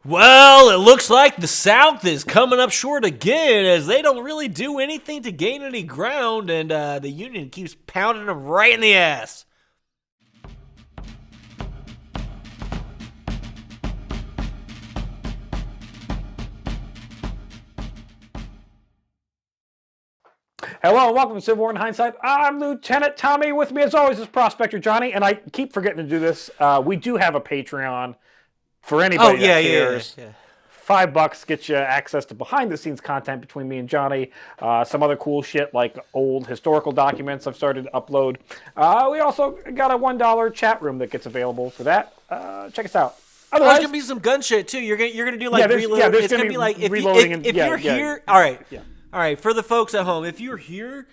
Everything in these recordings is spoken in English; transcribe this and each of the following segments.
Well, it looks like the South is coming up short again as they don't really do anything to gain any ground, and the Union keeps pounding them right in the ass. Hello and welcome to Civil War in Hindsight. I'm Lieutenant Tommy. With me as always is Prospector Johnny, and I keep forgetting to do this. We do have a Patreon for anybody that cares. Yeah. $5 gets you access to behind-the-scenes content between me and Johnny. Some other cool shit like old historical documents I've started to upload. We also got a $1 chat room that gets available for that. Check us out. Otherwise, there's gonna be some gun shit too. You're gonna do like reload. Yeah, it's gonna be like if you're here. All right. Yeah. All right, for the folks at home, if you're here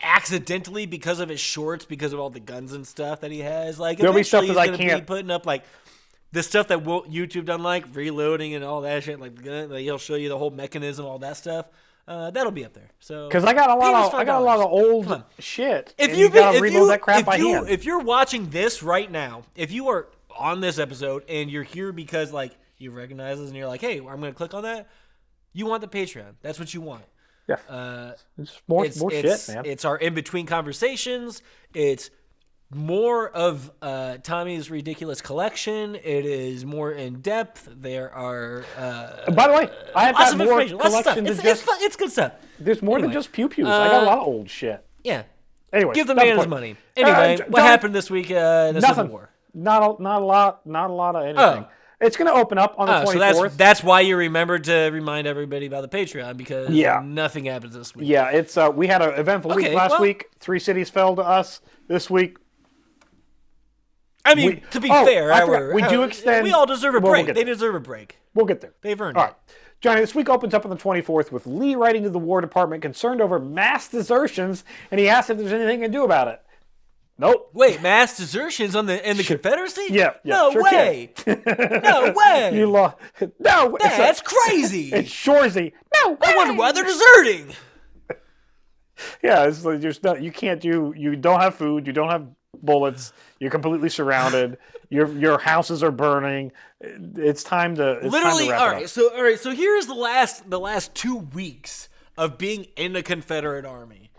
accidentally because of his shorts, because of all the guns and stuff that he has, like there'll be stuff that I can't be putting up like the stuff that YouTube doesn't like, reloading and all that shit. Like he'll show you the whole mechanism, all that stuff. That'll be up there. So because I got a lot of old shit. If you're watching this right now, if you are on this episode and you're here because like you recognize us and you're like, hey, I'm gonna click on that. You want the Patreon. That's what you want. Yeah. It's more shit, man. It's our in-between conversations. It's more of Tommy's ridiculous collection. It is more in-depth. There are... by the way, I have got more collection than just... It's good stuff. There's more than just pew-pews. I got a lot of old shit. Yeah. Anyway, give the man his money. Anyway, what happened this week in the Civil War? Not a lot of anything. It's going to open up on the 24th. So that's why you remembered to remind everybody about the Patreon, because nothing happens this week. Yeah, it's we had an eventful week last week. 3 cities fell to us this week. I mean, to be fair, we do extend. We all deserve a break. They deserve a break. We'll get there. They've earned it. All right. Johnny, this week opens up on the 24th with Lee writing to the War Department concerned over mass desertions, and he asks if there's anything to do about it. Nope. Wait, mass desertions in the Confederacy? Yeah. No way. No way. You lost. No. That's crazy. It's Shorzy. No way. I wonder why they're deserting. Yeah, it's like you can't do. You don't have food. You don't have bullets. You're completely surrounded. Your houses are burning. It's time to. Literally. Time to wrap it up. All right. So here's the last 2 weeks of being in the Confederate Army.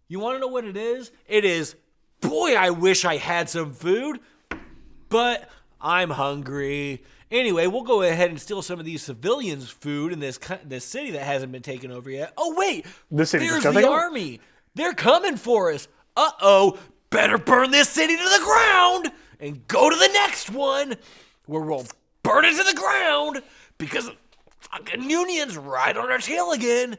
You want to know what it is? It is. Boy, I wish I had some food, but I'm hungry. Anyway, we'll go ahead and steal some of these civilians' food in this city that hasn't been taken over yet. Oh, wait. There's the army. They're coming for us. Uh-oh. Better burn this city to the ground and go to the next one where we'll burn it to the ground because the fucking Union's right on our tail again.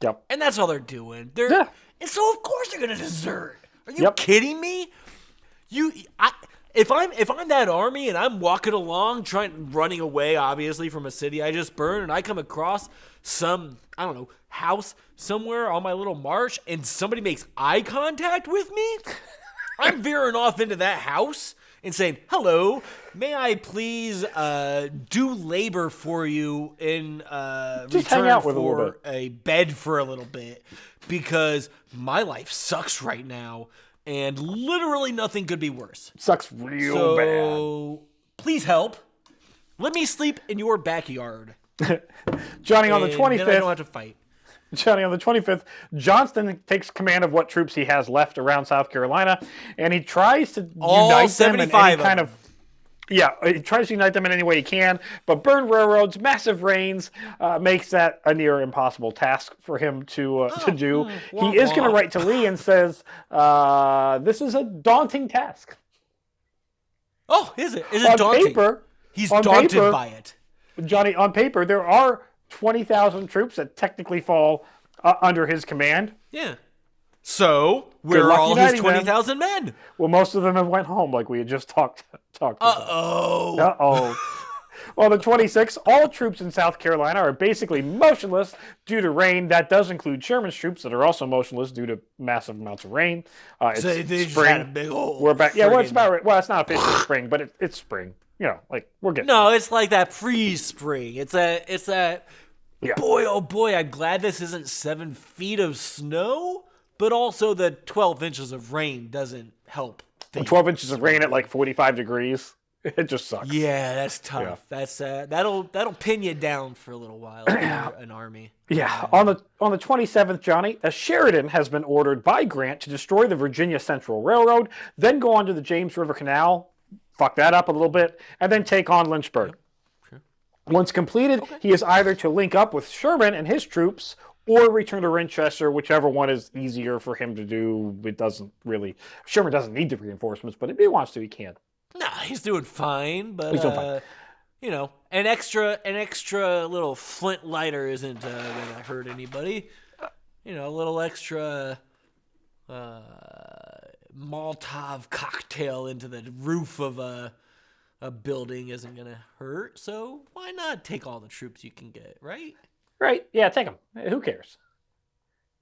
Yep. And that's all they're doing. And so, of course, they're going to desert. Are you kidding me? If I'm that army and I'm walking along running away obviously from a city I just burned, and I come across some house somewhere on my little march and somebody makes eye contact with me, I'm veering off into that house and saying, "Hello, may I please do labor for you in return for a bed for a little bit, because my life sucks right now and literally nothing could be worse. Sucks real bad. Please help. Let me sleep in your backyard." Johnny, on the 25th, then I don't have to fight. Johnny, on the 25th, Johnston takes command of what troops he has left around South Carolina, and he tries to unite them in any kind of... Yeah, he tries to unite them in any way he can, but burned railroads, massive rains, makes that a near impossible task for him to do. He is going to write to Lee and says, this is a daunting task. Oh, is it? Is it daunting? He's daunted by it. Johnny, on paper, there are 20,000 troops that technically fall under his command. Yeah. So, where are all his 20,000 men? Well, most of them have went home, like we had just talked about. Uh-oh. Well, the 26th, all troops in South Carolina are basically motionless due to rain. That does include Sherman's troops that are also motionless due to massive amounts of rain. It's so they just had a big old... We're back. Yeah, well, it's about... Well, it's not officially spring, but it's spring. You know, like, we're getting... No, it's like that pre-spring. It's that... Yeah. Boy, oh boy, I'm glad this isn't 7 feet of snow, but also the 12 inches of rain doesn't help. 12 inches of rain at like 45 degrees. It just sucks. Yeah, that's tough. Yeah. That's that'll pin you down for a little while if you're an army. Yeah. On the 27th, Johnny, Sheridan has been ordered by Grant to destroy the Virginia Central Railroad, then go on to the James River Canal, fuck that up a little bit, and then take on Lynchburg. Sure. Once completed, he is either to link up with Sherman and his troops or return to Winchester, whichever one is easier for him to do. Sherman doesn't need the reinforcements, but if he wants to, he can. Nah, he's doing fine, but he's doing fine. An extra little flint lighter isn't gonna hurt anybody. A little extra Molotov cocktail into the roof of a building isn't gonna hurt. So why not take all the troops you can get, right? Right? Yeah, take them. Who cares?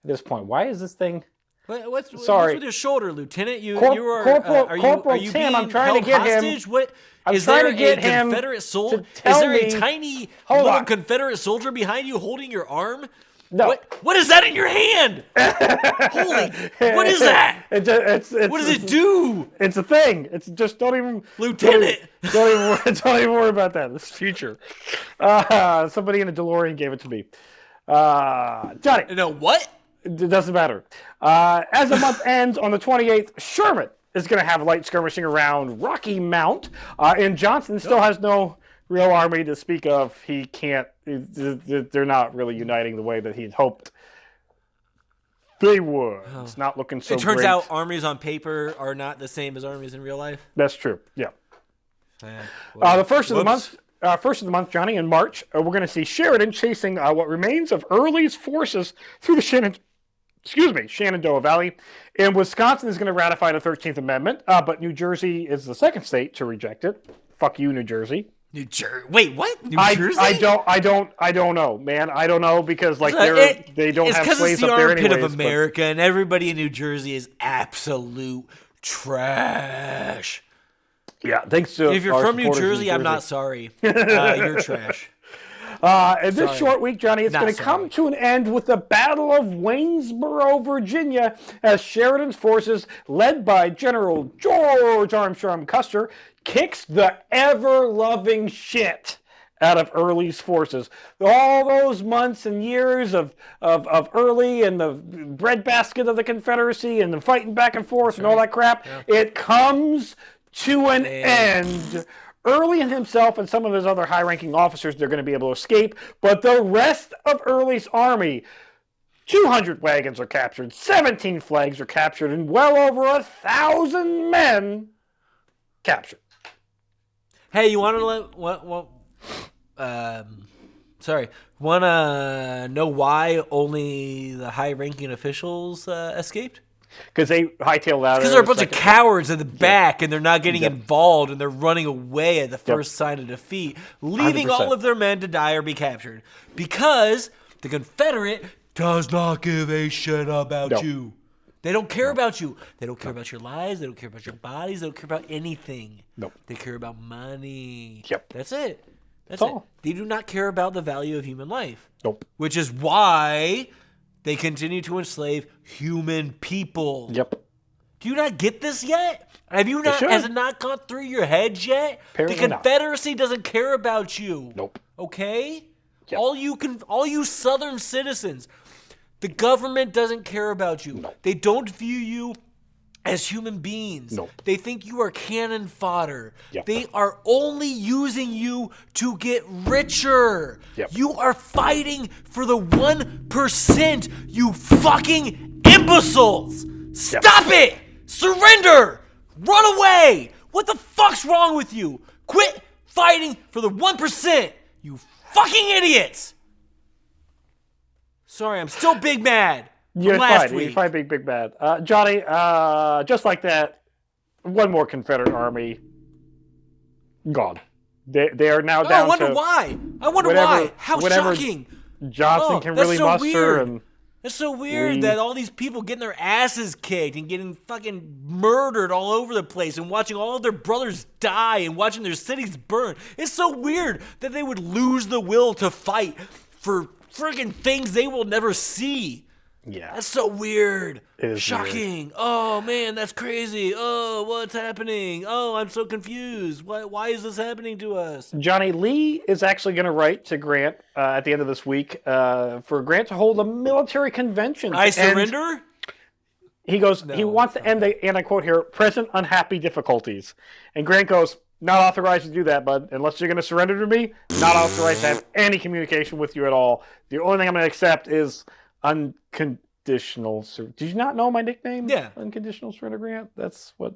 At this point, why is this thing? What's with your shoulder, Lieutenant? Corporal Tim, I'm trying to get hostage? him. Is there a Confederate soldier? Is there a tiny little Confederate soldier behind you holding your arm? No. What is that in your hand? Holy! What is that? What does it do? It's a thing. It's just don't even. Lieutenant. Don't even worry about that. This is future. Somebody in a DeLorean gave it to me. Johnny. No what? It doesn't matter. As the month ends on the 28th, Sherman is going to have light skirmishing around Rocky Mount, and Johnson still has no real army to speak of. He can't. They're not really uniting the way that he'd hoped they would. It's not looking so great. It turns out armies on paper are not the same as armies in real life. That's true. Yeah. The first of the month. First of the month, Johnny, in March, we're going to see Sheridan chasing what remains of Early's forces through the Shenandoah Valley. And Wisconsin is going to ratify the 13th Amendment, but New Jersey is the second state to reject it. Fuck you, New Jersey. Wait, what? New Jersey? I don't know, man. I don't know because they don't have slaves up there anyways. It's because it's the armpit of America, and everybody in New Jersey is absolute trash. Yeah, thanks to if you're from New Jersey, I'm not sorry. You're trash. And this short week, Johnny, it's going to come to an end with the Battle of Waynesboro, Virginia, as Sheridan's forces, led by General George Armstrong Custer, kicks the ever-loving shit out of Early's forces. All those months and years of Early and the breadbasket of the Confederacy and the fighting back and forth and all that crap, it comes to an end. Early and himself and some of his other high-ranking officers, they're going to be able to escape, but the rest of Early's army, 200 wagons are captured, 17 flags are captured, and well over 1,000 men captured. Hey, you want to want to know why only the high-ranking officials escaped? Because they hightailed out. Because they're a bunch of cowards in the back, and they're not getting involved, and they're running away at the first sign of defeat, leaving 100%. All of their men to die or be captured. Because the Confederate does not give a shit about you. They don't care about you. They don't care about your lives. They don't care about your bodies. They don't care about anything. Nope. They care about money. Yep. That's it. That's it. All. They do not care about the value of human life. Nope. Which is why they continue to enslave human people. Yep. Do you not get this yet? Has it not gone through your head yet? Apparently the Confederacy doesn't care about you. Nope. Okay? Yep. All you Southern citizens, the government doesn't care about you. Nope. They don't view you as human beings. Nope. They think you are cannon fodder. Yep. They are only using you to get richer. Yep. You are fighting for the 1%, you fucking imbeciles. Stop it! Surrender! Run away! What the fuck's wrong with you? Quit fighting for the 1%, you fucking idiots! Sorry, I'm still big mad. You're fine. You're fine, big bad. Johnny, just like that, one more Confederate army gone. They are now down to... I wonder why. Why. How shocking. Johnson can really muster. Weird. It's so weird that all these people getting their asses kicked and getting fucking murdered all over the place and watching all of their brothers die and watching their cities burn. It's so weird that they would lose the will to fight for friggin' things they will never see. Yeah. That's so weird. It is shocking. Weird. Oh, man, that's crazy. Oh, what's happening? Oh, I'm so confused. Why is this happening to us? Johnny Lee is actually going to write to Grant at the end of this week for Grant to hold a military convention. I surrender? He goes, he wants to end the, and I quote here, present unhappy difficulties. And Grant goes, not authorized to do that, bud. Unless you're going to surrender to me, not authorized to have any communication with you at all. The only thing I'm going to accept is unconditional surrender. Did you not know my nickname? Yeah. Unconditional surrender, Grant? That's what...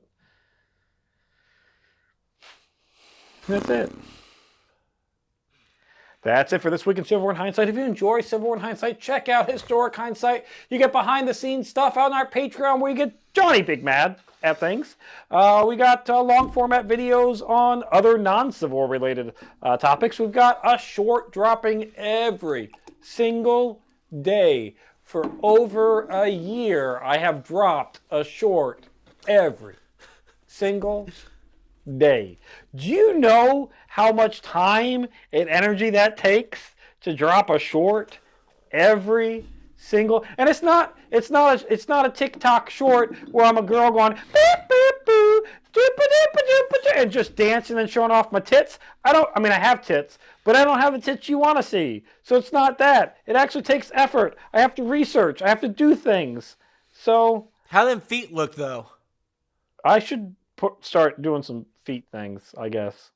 That's it. That's it for this week in Civil War in Hindsight. If you enjoy Civil War in Hindsight, check out Historic Hindsight. You get behind-the-scenes stuff out on our Patreon where you get Johnny Big Mad at things. We got long-format videos on other non-Civil War related topics. We've got a short dropping every single day. For over a year, I have dropped a short every single day. Do you know how much time and energy that takes to drop a short every single? And it's not a TikTok short where I'm a girl going beep, beep, boo, and just dancing and showing off my tits. I have tits, but I don't have the tits you want to see. So it's not that. It actually takes effort. I have to research. I have to do things. So how them feet look though? I should start doing some feet things, I guess.